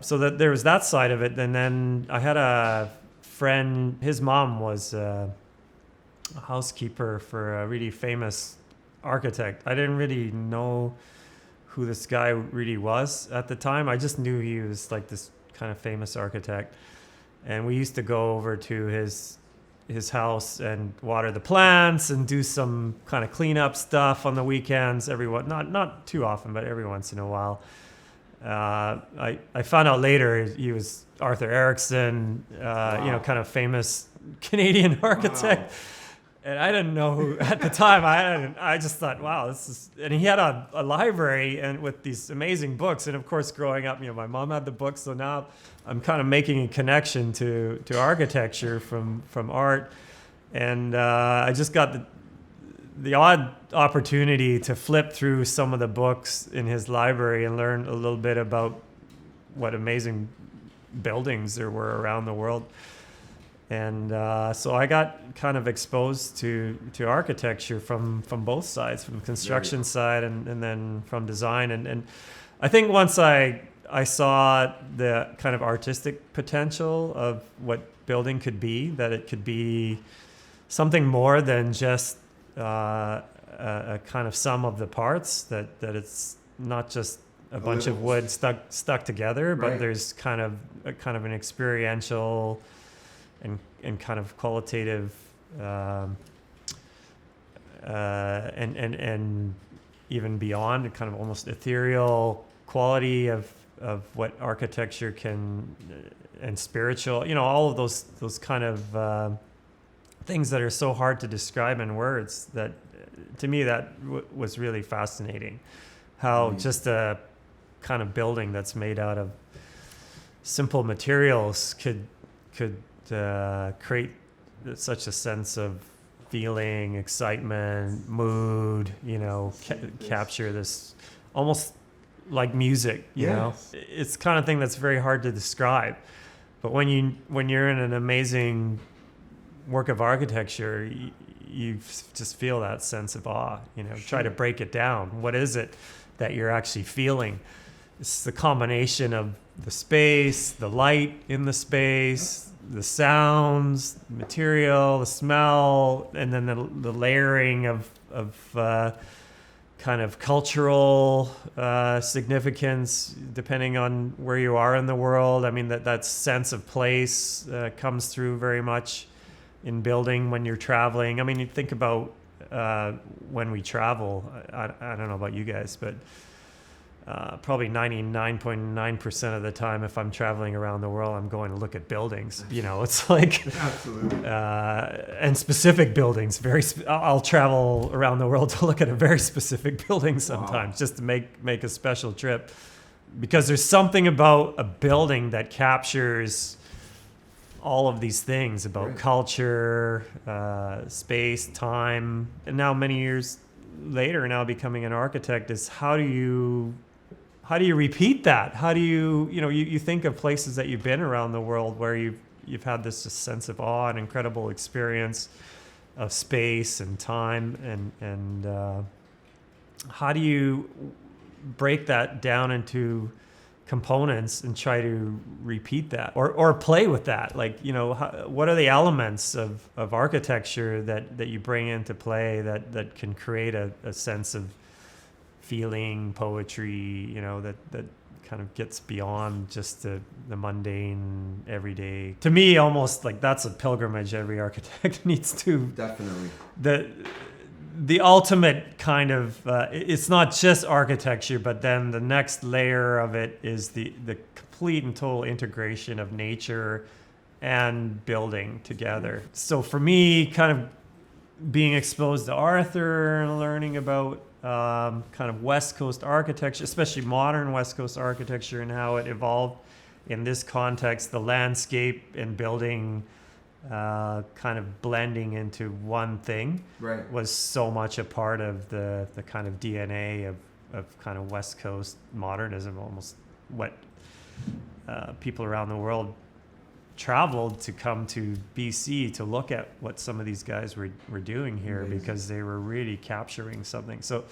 So that there was that side of it. And then I had a friend, his mom was a housekeeper for a really famous architect. I didn't really know who this guy really was at the time. I just knew he was like this kind of famous architect. And we used to go over to his house and water the plants and do some kind of cleanup stuff on the weekends. Not too often, but every once in a while. I found out later he was Arthur Erickson, Wow. kind of famous Canadian architect. Wow. And I didn't know who at the time. I just thought, wow, this is. And he had a library and with these amazing books. And of course, growing up, my mom had the books, so now I'm kind of making a connection to architecture from art. And I just got the odd opportunity to flip through some of the books in his library and learn a little bit about what amazing buildings there were around the world. And so I got kind of exposed to architecture from both sides, from the construction side and then from design. And I think once I saw the kind of artistic potential of what building could be, that it could be something more than just a kind of sum of the parts, that it's not just a bunch of wood stuck together, but there's kind of an experiential and kind of qualitative and even beyond, kind of almost ethereal quality of what architecture can, and spiritual, all of those kind of things that are so hard to describe in words. That to me that was really fascinating. How just a kind of building that's made out of simple materials could create such a sense of feeling, excitement, mood, capture this almost like music, you know. It's the kind of thing that's very hard to describe. But when you're in an amazing work of architecture, you just feel that sense of awe, Try to break it down. What is it that you're actually feeling? It's the combination of the space, the light in the space, the sounds, the material, the smell, and then the layering of kind of cultural significance depending on where you are in the world. I mean, that sense of place comes through very much in building when you're traveling. I mean, you think about when we travel. I don't know about you guys, but probably 99.9% of the time, if I'm traveling around the world, I'm going to look at buildings. It's like, Absolutely. And specific buildings. I'll travel around the world to look at a very specific building sometimes, just to make a special trip, because there's something about a building that captures all of these things about culture, space, time. And now many years later, now becoming an architect, is how do you repeat that? How do you think of places that you've been around the world where you've had this just sense of awe and incredible experience of space and time, and how do you break that down into components and try to repeat that or play with that? Like, what are the elements of architecture that you bring into play that can create a sense of feeling, poetry, that kind of gets beyond just the mundane everyday. To me, almost like that's a pilgrimage every architect needs to. Definitely. The ultimate kind of, it's not just architecture, but then the next layer of it is the complete and total integration of nature and building together. So for me, kind of being exposed to Arthur and learning about kind of West Coast architecture, especially modern West Coast architecture, and how it evolved in this context, the landscape and building kind of blending into one thing, was so much a part of the kind of DNA of kind of West Coast modernism, almost what people around the world traveled to come to BC to look at what some of these guys were doing here. Amazing. Because they were really capturing something. So